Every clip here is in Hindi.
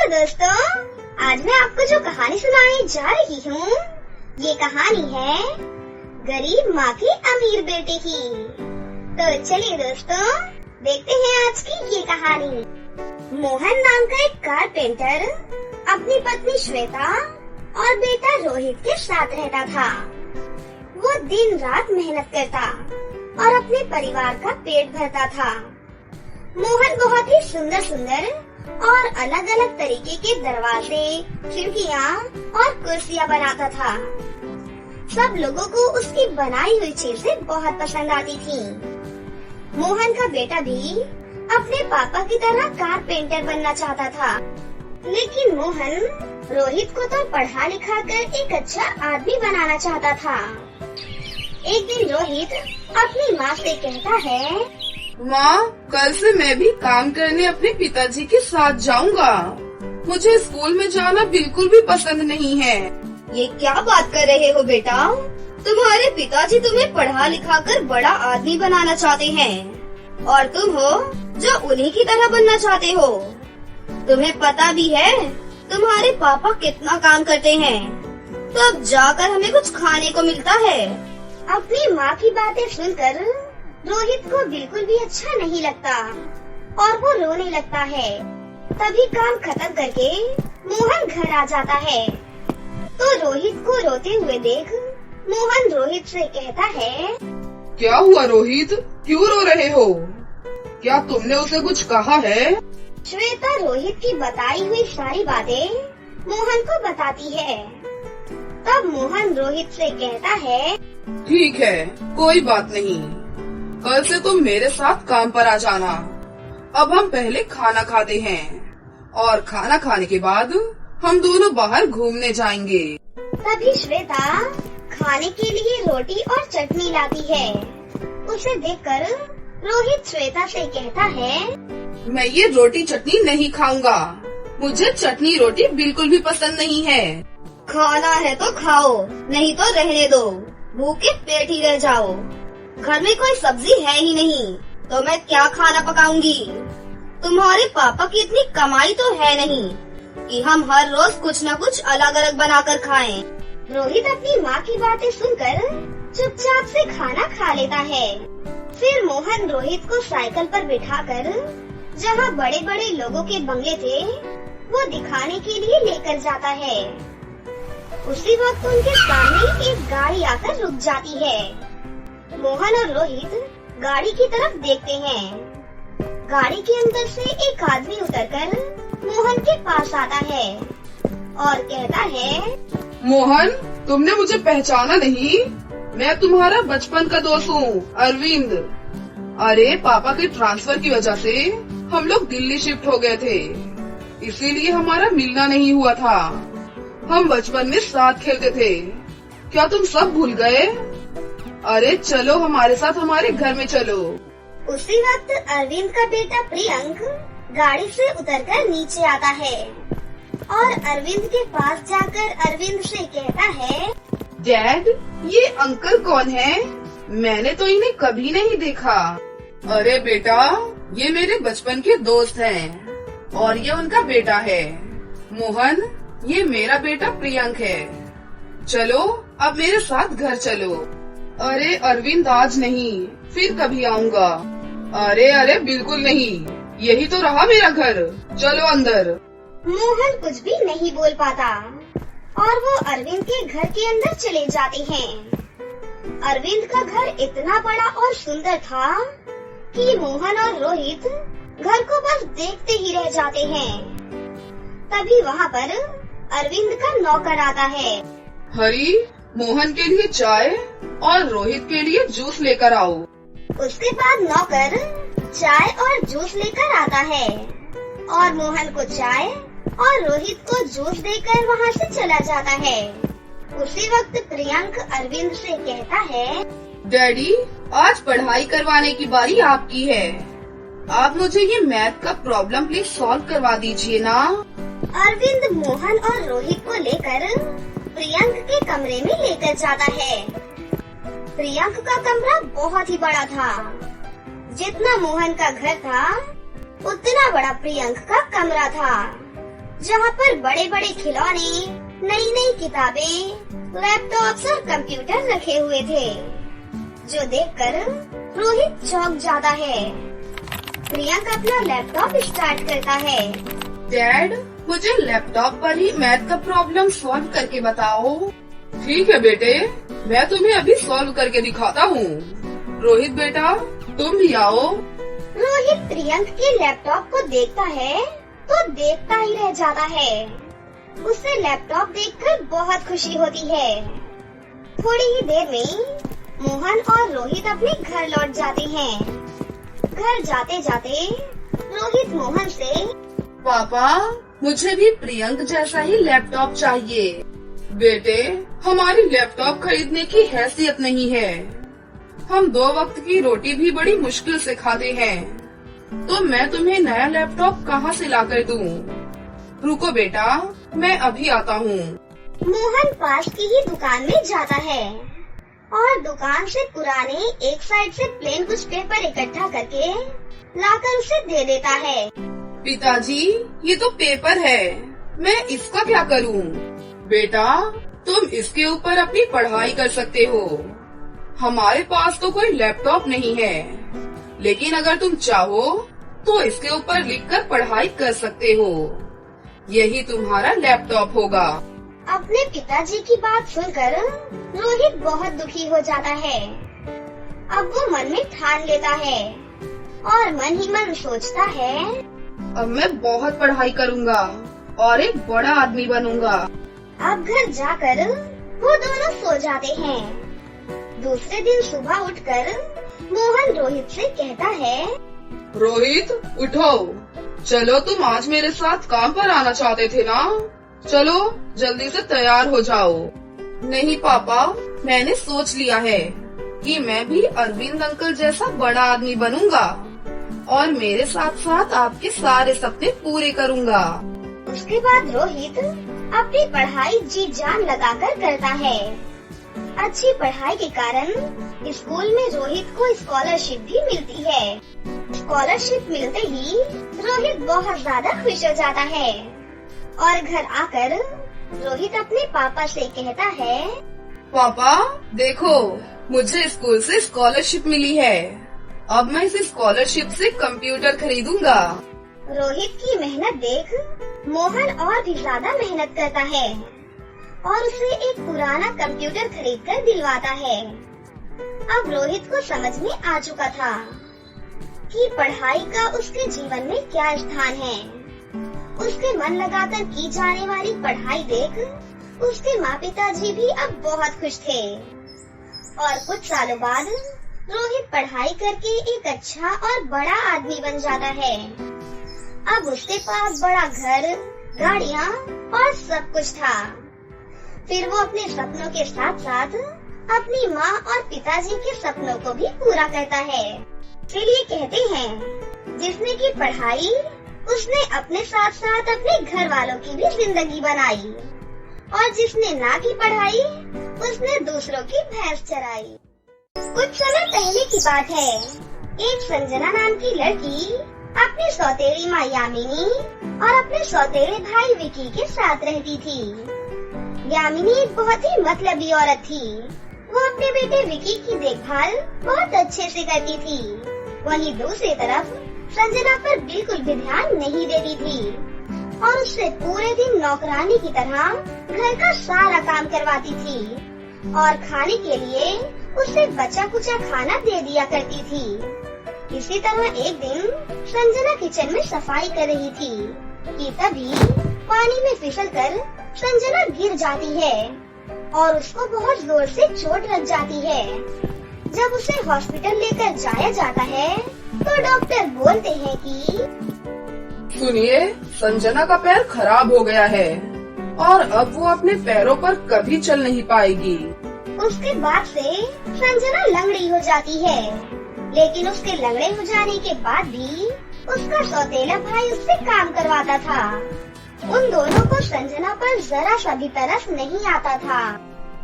हेलो दोस्तों, आज मैं आपको जो कहानी सुनाने जा रही हूँ, ये कहानी है गरीब माँ के अमीर बेटे की। तो चलिए दोस्तों, देखते हैं आज की ये कहानी। मोहन नाम का एक कारपेंटर अपनी पत्नी श्वेता और बेटा रोहित के साथ रहता था। वो दिन रात मेहनत करता और अपने परिवार का पेट भरता था। मोहन बहुत ही सुंदर सुंदर और अलग अलग तरीके के दरवाजे, खिड़कियाँ और कुर्सियाँ बनाता था। सब लोगों को उसकी बनाई हुई चीजें बहुत पसंद आती थी। मोहन का बेटा भी अपने पापा की तरह कारपेंटर बनना चाहता था, लेकिन मोहन रोहित को तो पढ़ा लिखा कर एक अच्छा आदमी बनाना चाहता था। एक दिन रोहित अपनी माँ से कहता है, माँ, कल से मैं भी काम करने अपने पिताजी के साथ जाऊंगा। मुझे स्कूल में जाना बिल्कुल भी पसंद नहीं है। ये क्या बात कर रहे हो बेटा? तुम्हारे पिताजी तुम्हें पढ़ा लिखा कर बड़ा आदमी बनाना चाहते हैं और तुम हो जो उन्हीं की तरह बनना चाहते हो। तुम्हें पता भी है तुम्हारे पापा कितना काम करते हैं, तो अब जाकर हमें कुछ खाने को मिलता है। अपनी माँ की बातें सुनकर रोहित को बिल्कुल भी अच्छा नहीं लगता और वो रोने लगता है। तभी काम खत्म करके मोहन घर आ जाता है, तो रोहित को रोते हुए देख मोहन रोहित से कहता है, क्या हुआ रोहित, क्यों रो रहे हो? क्या तुमने उसे कुछ कहा है? श्वेता रोहित की बताई हुई सारी बातें मोहन को बताती है। तब मोहन रोहित से कहता है, ठीक है, कोई बात नहीं, कल से तुम मेरे साथ काम पर आ जाना। अब हम पहले खाना खाते हैं और खाना खाने के बाद हम दोनों बाहर घूमने जाएंगे। तभी श्वेता खाने के लिए रोटी और चटनी लाती है। उसे देखकर रोहित श्वेता से कहता है, मैं ये रोटी चटनी नहीं खाऊंगा। मुझे चटनी रोटी बिल्कुल भी पसंद नहीं है। खाना है तो खाओ, नहीं तो रहने दो, भूखे पेट ही रह जाओ। घर में कोई सब्जी है ही नहीं, तो मैं क्या खाना पकाऊंगी? तुम्हारे पापा की इतनी कमाई तो है नहीं कि हम हर रोज कुछ न कुछ अलग अलग बनाकर खाएं। रोहित अपनी माँ की बातें सुनकर चुपचाप से खाना खा लेता है। फिर मोहन रोहित को साइकिल पर बिठाकर जहाँ बड़े बड़े लोगों के बंगले थे, वो दिखाने के लिए लेकर जाता है। उसी वक्त उनके सामने एक गाड़ी आकर रुक जाती है। मोहन और रोहित गाड़ी की तरफ देखते हैं। गाड़ी के अंदर से एक आदमी उतरकर मोहन के पास आता है और कहता है, मोहन, तुमने मुझे पहचाना नहीं? मैं तुम्हारा बचपन का दोस्त हूँ, अरविंद। अरे, पापा के ट्रांसफर की वजह से हम लोग दिल्ली शिफ्ट हो गए थे, इसीलिए हमारा मिलना नहीं हुआ था। हम बचपन में साथ खेलते थे, क्या तुम सब भूल गए? अरे चलो हमारे साथ हमारे घर में चलो। उसी वक्त अरविंद का बेटा प्रियंक गाड़ी से उतरकर नीचे आता है और अरविंद के पास जाकर अरविंद से कहता है, डैड, ये अंकल कौन है? मैंने तो इन्हें कभी नहीं देखा। अरे बेटा, ये मेरे बचपन के दोस्त हैं और ये उनका बेटा है। मोहन, ये मेरा बेटा प्रियंक है। चलो अब मेरे साथ घर चलो। अरे अरविंद, आज नहीं, फिर कभी आऊँगा। अरे बिल्कुल नहीं, यही तो रहा मेरा घर, चलो अंदर। मोहन कुछ भी नहीं बोल पाता और वो अरविंद के घर के अंदर चले जाते हैं। अरविंद का घर इतना बड़ा और सुंदर था कि मोहन और रोहित घर को बस देखते ही रह जाते हैं। तभी वहाँ पर अरविंद का नौकर आता है। हरी, मोहन के लिए चाय और रोहित के लिए जूस लेकर आओ। उसके बाद नौकर चाय और जूस लेकर आता है और मोहन को चाय और रोहित को जूस देकर वहाँ से चला जाता है। उसी वक्त प्रियंक अरविंद से कहता है, डैडी, आज पढ़ाई करवाने की बारी आपकी है। आप मुझे ये मैथ का प्रॉब्लम प्लीज सॉल्व करवा दीजिए ना। अरविंद मोहन और रोहित को लेकर प्रियंक के कमरे में लेकर जाता है। प्रियंक का कमरा बहुत ही बड़ा था। जितना मोहन का घर था, उतना बड़ा प्रियंक का कमरा था। जहाँ पर बड़े बड़े खिलौने, नई नई किताबें, लैपटॉप्स और कंप्यूटर रखे हुए थे, जो देखकर रोहित चौंक जाता है। प्रियंक अपना लैपटॉप स्टार्ट करता है। डैड, मुझे लैपटॉप पर ही मैथ का प्रॉब्लम सॉल्व करके बताओ। ठीक है बेटे, मैं तुम्हें अभी सॉल्व करके दिखाता हूँ। रोहित बेटा, तुम भी आओ। रोहित प्रियंक के लैपटॉप को देखता है तो देखता ही रह जाता है। उसे लैपटॉप देखकर बहुत खुशी होती है। थोड़ी ही देर में मोहन और रोहित अपने घर लौट जाते हैं। घर जाते जाते रोहित मोहन से, पापा, मुझे भी प्रियंक जैसा ही लैपटॉप चाहिए। बेटे, हमारी लैपटॉप खरीदने की हैसियत नहीं है। हम 2 वक्त की रोटी भी बड़ी मुश्किल से खाते हैं, तो मैं तुम्हें नया लैपटॉप कहाँ से लाकर दूँ? रुको बेटा, मैं अभी आता हूँ। मोहन पास की ही दुकान में जाता है और दुकान से पुराने एक साइड से प्लेन कुछ पेपर इकट्ठा करके लाकर उसे दे देता है। पिताजी, ये तो पेपर है, मैं इसका क्या करूँ? बेटा, तुम इसके ऊपर अपनी पढ़ाई कर सकते हो। हमारे पास तो कोई लैपटॉप नहीं है, लेकिन अगर तुम चाहो तो इसके ऊपर लिखकर पढ़ाई कर सकते हो। यही तुम्हारा लैपटॉप होगा। अपने पिताजी की बात सुनकर रोहित बहुत दुखी हो जाता है। अब वो मन में ठान लेता है और मन ही मन सोचता है, अब मैं बहुत पढ़ाई करूँगा और एक बड़ा आदमी बनूंगा। अब घर जाकर वो दोनों सो जाते हैं। दूसरे दिन सुबह उठकर मोहन रोहित से कहता है, रोहित, उठो, चलो, तुम आज मेरे साथ काम पर आना चाहते थे ना? चलो जल्दी से तैयार हो जाओ। नहीं पापा, मैंने सोच लिया है कि मैं भी अरविंद अंकल जैसा बड़ा आदमी बनूंगा और मेरे साथ साथ आपके सारे सपने पूरे करूंगा। उसके बाद रोहित अपनी पढ़ाई जी जान लगाकर करता है। अच्छी पढ़ाई के कारण स्कूल में रोहित को स्कॉलरशिप भी मिलती है। स्कॉलरशिप मिलते ही रोहित बहुत ज्यादा खुश हो जाता है और घर आकर रोहित अपने पापा से कहता है, पापा देखो, मुझे स्कूल से स्कॉलरशिप मिली है। अब मैं इस स्कॉलरशिप से कंप्यूटर खरीदूंगा। रोहित की मेहनत देख मोहन और भी ज्यादा मेहनत करता है और उसे एक पुराना कंप्यूटर खरीदकर दिलवाता है। अब रोहित को समझ में आ चुका था कि पढ़ाई का उसके जीवन में क्या स्थान है। उसके मन लगाकर की जाने वाली पढ़ाई देख उसके माँ पिताजी भी अब बहुत खुश थे और कुछ सालों बाद रोहित पढ़ाई करके एक अच्छा और बड़ा आदमी बन जाता है। अब उसके पास बड़ा घर, गाड़ियाँ और सब कुछ था। फिर वो अपने सपनों के साथ साथ अपनी माँ और पिताजी के सपनों को भी पूरा करता है। इसलिए कहते हैं, जिसने की पढ़ाई उसने अपने साथ साथ अपने घर वालों की भी जिंदगी बनाई और जिसने ना की पढ़ाई उसने दूसरों की भैंस चराई। कुछ समय पहले की बात है। एक संजना नाम की लड़की अपनी सौतेली माँ यामिनी और अपने सौतेले भाई विकी के साथ रहती थी। यामिनी एक बहुत ही मतलबी औरत थी। वो अपने बेटे विकी की देखभाल बहुत अच्छे से करती थी। वहीं दूसरी तरफ संजना पर बिल्कुल भी ध्यान नहीं देती थी और उससे पूरे दिन नौकरानी की तरह घर का सारा काम करवाती थी और खाने के लिए उसे बचा कुचा खाना दे दिया करती थी। इसी तरह एक दिन संजना किचन में सफाई कर रही थी कि तभी पानी में फिसलकर संजना गिर जाती है और उसको बहुत जोर से चोट लग जाती है। जब उसे हॉस्पिटल लेकर जाया जाता है तो डॉक्टर बोलते हैं कि सुनिए, संजना का पैर खराब हो गया है और अब वो अपने पैरों पर कभी चल नहीं पाएगी। उसके बाद से संजना लंगड़ी हो जाती है, लेकिन उसके लंगड़े हो जाने के बाद भी उसका सौतेला भाई उससे काम करवाता था। उन दोनों को संजना पर जरा सा भी तरस नहीं आता था।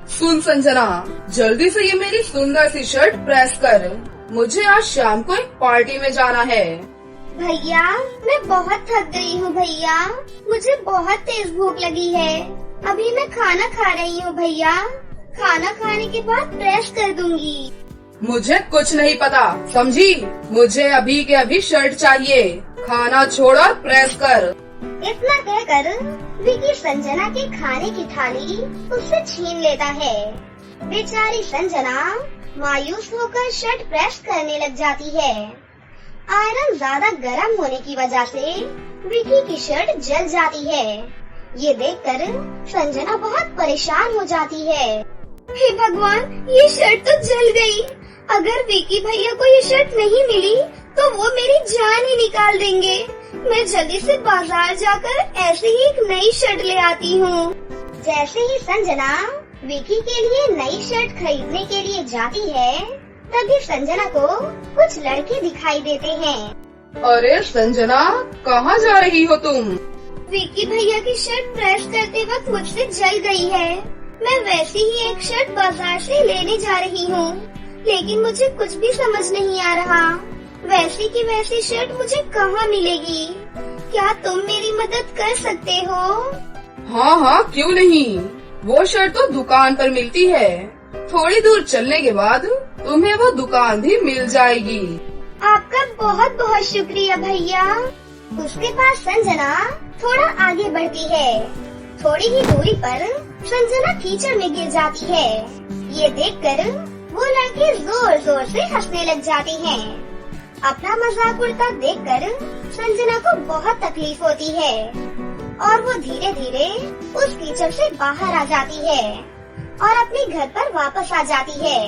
सुन संजना, जल्दी से ये मेरी सुंदर सी शर्ट प्रेस कर। मुझे आज शाम को एक पार्टी में जाना है। भैया मैं बहुत थक गई हूँ भैया, मुझे बहुत तेज भूख लगी है। अभी मैं खाना खा रही हूँ भैया, खाना खाने के बाद प्रेस कर दूंगी। मुझे कुछ नहीं पता, समझी? मुझे अभी के अभी शर्ट चाहिए, खाना छोड़ और प्रेस कर। इतना कहकर विकी संजना के खाने की थाली उससे छीन लेता है। बेचारी संजना मायूस होकर शर्ट प्रेस करने लग जाती है। आयरन ज्यादा गर्म होने की वजह से विकी की शर्ट जल जाती है। ये देखकर संजना बहुत परेशान हो जाती है। हे भगवान, ये शर्ट तो जल गई। अगर विकी भैया को ये शर्ट नहीं मिली तो वो मेरी जान ही निकाल देंगे। मैं जल्दी से बाजार जाकर ऐसे ही एक नई शर्ट ले आती हूँ। जैसे ही संजना विकी के लिए नई शर्ट खरीदने के लिए जाती है, तभी संजना को कुछ लड़के दिखाई देते हैं। अरे संजना, कहाँ जा रही हो तुम? विकी भैया की शर्ट प्रेस करते वक्त मुझसे जल गई है। मैं वैसी ही एक शर्ट बाजार से लेने जा रही हूँ, लेकिन मुझे कुछ भी समझ नहीं आ रहा। वैसी की वैसी शर्ट मुझे कहाँ मिलेगी? क्या तुम मेरी मदद कर सकते हो? हाँ हाँ, क्यों नहीं। वो शर्ट तो दुकान पर मिलती है। थोड़ी दूर चलने के बाद तुम्हें वो दुकान भी मिल जाएगी। आपका बहुत बहुत शुक्रिया भैया। उसके बाद संजना थोड़ा आगे बढ़ती है। थोड़ी ही दूरी पर संजना कीचड़ में गिर जाती है। ये देखकर वो लड़के जोर जोर से हंसने लग जाते हैं। अपना मजाक उड़ता देखकर संजना को बहुत तकलीफ होती है और वो धीरे धीरे उस कीचड़ से बाहर आ जाती है और अपने घर पर वापस आ जाती है।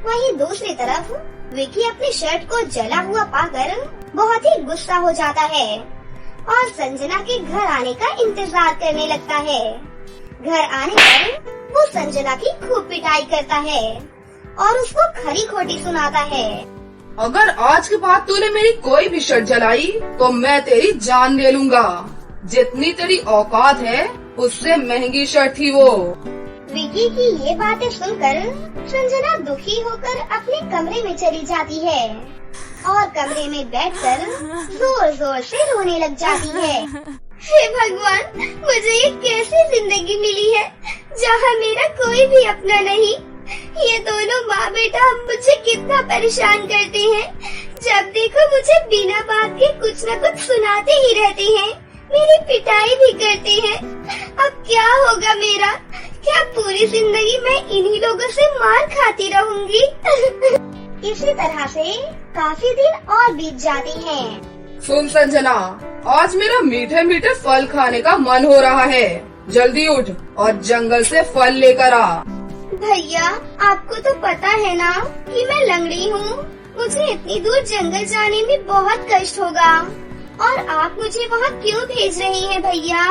वहीं दूसरी तरफ विकी अपनी शर्ट को जला हुआ पाकर बहुत ही गुस्सा हो जाता है और संजना के घर आने का इंतजार करने लगता है। घर आने पर वो संजना की खूब पिटाई करता है और उसको खरी खोटी सुनाता है। अगर आज के बाद तूने मेरी कोई भी शर्ट जलाई तो मैं तेरी जान ले लूंगा। जितनी तेरी औकात है उससे महंगी शर्ट थी वो। विकी की ये बातें सुनकर संजना दुखी होकर अपने कमरे में चली जाती है और कमरे में बैठकर जोर जोर से रोने लग जाती है। हे भगवान, मुझे ये कैसी जिंदगी मिली है जहाँ मेरा कोई भी अपना नहीं। ये दोनों माँ बेटा मुझे कितना परेशान करते हैं। जब देखो मुझे बिना बात के कुछ न कुछ सुनाते ही रहते हैं, मेरी पिटाई भी करते हैं। अब क्या होगा मेरा? क्या पूरी जिंदगी मैं इन्हीं लोगों से मार खाती रहूंगी? इसी तरह से काफी दिन और बीत जाते हैं। सुन संजना, आज मेरा मीठे मीठे फल खाने का मन हो रहा है। जल्दी उठ और जंगल से फल लेकर आ। भैया, आपको तो पता है ना कि मैं लंगड़ी हूँ। मुझे इतनी दूर जंगल जाने में बहुत कष्ट होगा और आप मुझे वहाँ क्यों भेज रहे हैं भैया?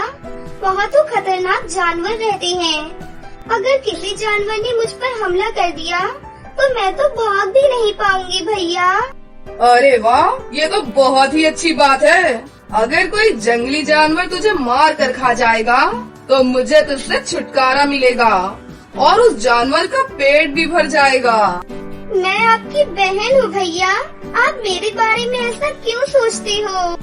वहाँ तो खतरनाक जानवर रहते हैं। अगर किसी जानवर ने मुझ पर हमला कर दिया तो मैं तो भाग भी नहीं पाऊंगी भैया। अरे वाह, ये तो बहुत ही अच्छी बात है। अगर कोई जंगली जानवर तुझे मार कर खा जाएगा तो मुझे तुझसे छुटकारा मिलेगा और उस जानवर का पेट भी भर जाएगा। मैं आपकी बहन हूँ भैया, आप मेरे बारे में ऐसा क्यों सोचते हो?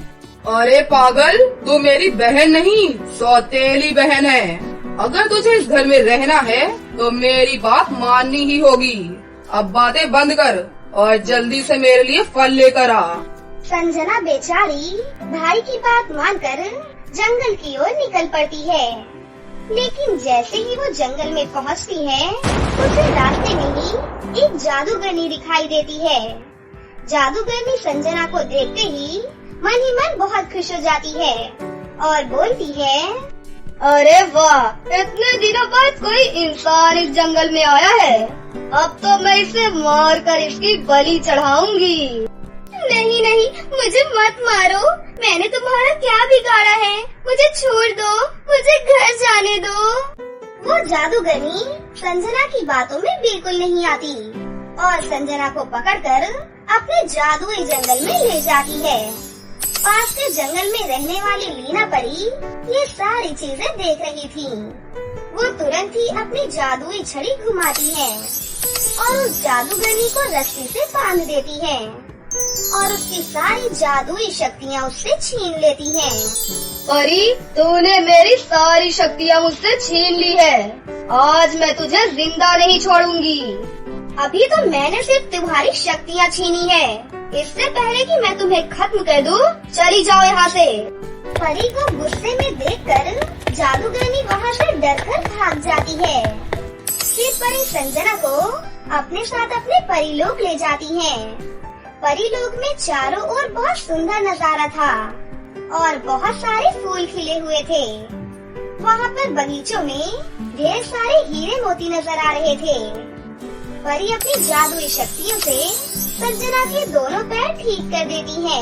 अरे पागल, तू मेरी बहन नहीं, सौतेली बहन है। अगर तुझे इस घर में रहना है तो मेरी बात माननी ही होगी। अब बातें बंद कर और जल्दी से मेरे लिए फल लेकर आ। संजना बेचारी भाई की बात मानकर जंगल की ओर निकल पड़ती है। लेकिन जैसे ही वो जंगल में पहुंचती है, उसे रास्ते में ही एक जादूगरनी दिखाई देती है। जादूगरनी संजना को देखते ही मन बहुत खुश हो जाती है और बोलती है, अरे वाह, इतने दिनों बाद कोई इंसान इस जंगल में आया है। अब तो मैं इसे मार कर इसकी बलि चढ़ाऊंगी। नहीं नहीं, मुझे मत मारो, मैंने तुम्हारा क्या बिगाड़ा है? मुझे छोड़ दो, मुझे घर जाने दो। वो जादूगरनी संजना की बातों में बिल्कुल नहीं आती और संजना को पकड़कर अपने जादुई जंगल में ले जाती है। पास के जंगल में रहने वाली लीना परी ये सारी चीजें देख रही थी। वो तुरंत ही अपनी जादुई छड़ी घुमाती है और उस जादूगरनी को रस्सी से बांध देती है और उसकी सारी जादुई शक्तियाँ उससे छीन लेती हैं। परी, तूने मेरी सारी शक्तियाँ मुझसे छीन ली है। आज मैं तुझे जिंदा नहीं छोड़ूंगी। अभी तो मैंने सिर्फ तुम्हारी शक्तियाँ छीनी है। इससे पहले कि मैं तुम्हें खत्म कर दूं, चली जाओ यहाँ से। परी को गुस्से में देखकर जादूगरनी वहाँ से डरकर भाग जाती है। फिर परी संजना को अपने साथ अपने परीलोक ले जाती है। परीलोक में चारों ओर बहुत सुंदर नजारा था और बहुत सारे फूल खिले हुए थे। वहाँ पर बगीचों में ढेर सारे हीरे मोती नजर आ रहे थे। परी अपनी जादुई शक्तियों से संजना के दोनों पैर ठीक कर देती है।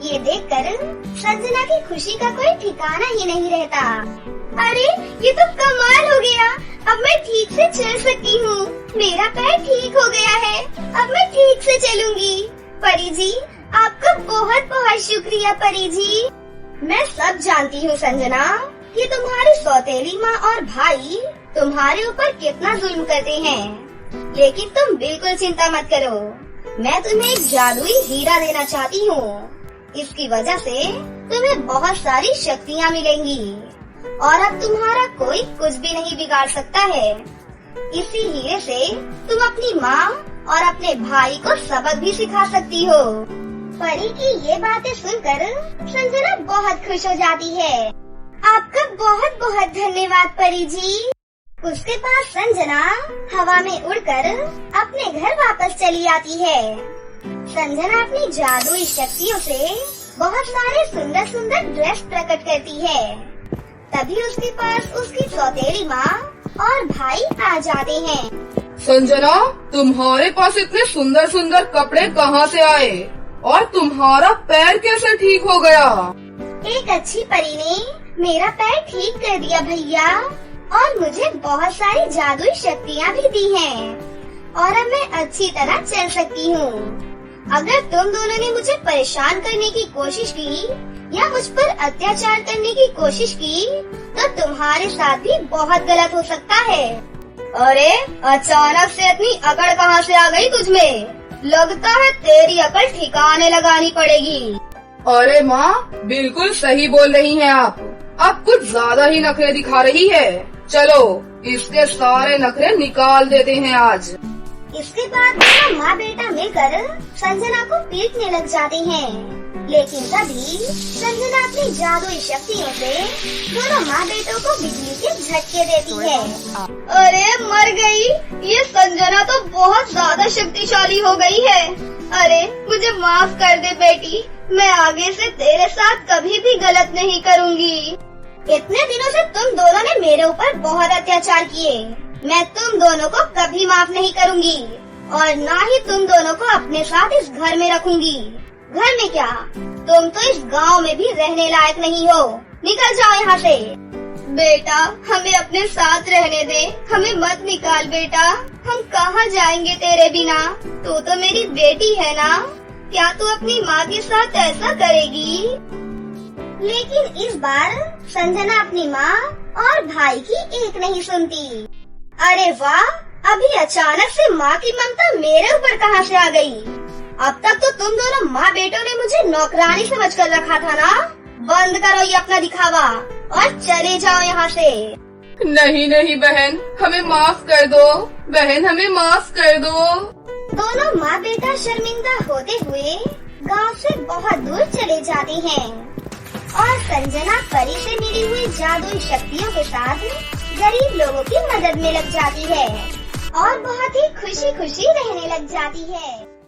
ये देखकर संजना की खुशी का कोई ठिकाना ही नहीं रहता। अरे ये तो कमाल हो गया, अब मैं ठीक से चल सकती हूँ। मेरा पैर ठीक हो गया है, अब मैं ठीक से चलूंगी। परी जी, आपका बहुत बहुत शुक्रिया परी जी। मैं सब जानती हूँ संजना कि तुम्हारी सौतेली माँ और भाई तुम्हारे ऊपर कितना जुल्म करते हैं, लेकिन तुम बिल्कुल चिंता मत करो। मैं तुम्हें एक जादुई हीरा देना चाहती हूँ। इसकी वजह से तुम्हें बहुत सारी शक्तियाँ मिलेंगी और अब तुम्हारा कोई कुछ भी नहीं बिगाड़ सकता है। इसी हीरे से तुम अपनी माँ और अपने भाई को सबक भी सिखा सकती हो। परी की ये बातें सुनकर संजना बहुत खुश हो जाती है। आपका बहुत बहुत धन्यवाद परी जी। उसके बाद संजना हवा में उड़कर अपने घर वापस चली आती है। संजना अपनी जादुई शक्तियों से बहुत सारे सुंदर सुंदर ड्रेस प्रकट करती है। तभी उसके पास उसकी सौतेली माँ और भाई आ जाते हैं। संजना, तुम्हारे पास इतने सुंदर सुंदर कपड़े कहाँ से आए और तुम्हारा पैर कैसे ठीक हो गया? एक अच्छी परी ने मेरा पैर ठीक कर दिया भैया, और मुझे बहुत सारी जादुई शक्तियाँ भी दी हैं और अब मैं अच्छी तरह चल सकती हूँ। अगर तुम दोनों ने मुझे परेशान करने की कोशिश की या मुझ पर अत्याचार करने की कोशिश की तो तुम्हारे साथ भी बहुत गलत हो सकता है। अरे अचानक से इतनी अकड़ कहाँ से आ गई तुझमें? लगता है तेरी अकड़ ठिकाने लगानी पड़ेगी। अरे माँ, बिल्कुल सही बोल रही हैं आप कुछ ज्यादा ही नखरे दिखा रही है। चलो इसके सारे नखरे निकाल देते हैं आज। इसके बाद दोनों माँ बेटा मिलकर संजना को पीटने लग जाते हैं, लेकिन तभी संजना अपनी जादुई शक्तियों से दोनों माँ बेटों को बिजली के झटके देती है। अरे मर गई, ये संजना तो बहुत ज्यादा शक्तिशाली हो गई है। अरे मुझे माफ कर दे बेटी, मैं आगे से तेरे साथ कभी भी गलत नहीं करूँगी। इतने दिनों से तुम दोनों ने मेरे ऊपर बहुत अत्याचार किए, मैं तुम दोनों को कभी माफ नहीं करूँगी और ना ही तुम दोनों को अपने साथ इस घर में रखूंगी। घर में क्या, तुम तो इस गांव में भी रहने लायक नहीं हो। निकल जाओ यहाँ से। बेटा हमें अपने साथ रहने दे, हमें मत निकाल बेटा। हम कहाँ जाएंगे तेरे बिना? तू तो मेरी बेटी है ना, क्या तू अपनी माँ के साथ ऐसा करेगी? लेकिन इस बार संजना अपनी माँ और भाई की एक नहीं सुनती। अरे वाह, अभी अचानक से माँ की ममता मेरे ऊपर कहाँ से आ गई? अब तक तो तुम दोनों माँ बेटों ने मुझे नौकरानी समझकर रखा था ना। बंद करो ये अपना दिखावा और चले जाओ यहाँ से। नहीं नहीं बहन, हमें माफ कर दो। बहन हमें माफ कर दो। दोनों माँ बेटा शर्मिंदा होते हुए गांव से बहुत दूर चले जाते हैं और संजना परी से मिली हुई जादुई शक्तियों के साथ गरीब लोगों की मदद में लग जाती है और बहुत ही खुशी खुशी रहने लग जाती है।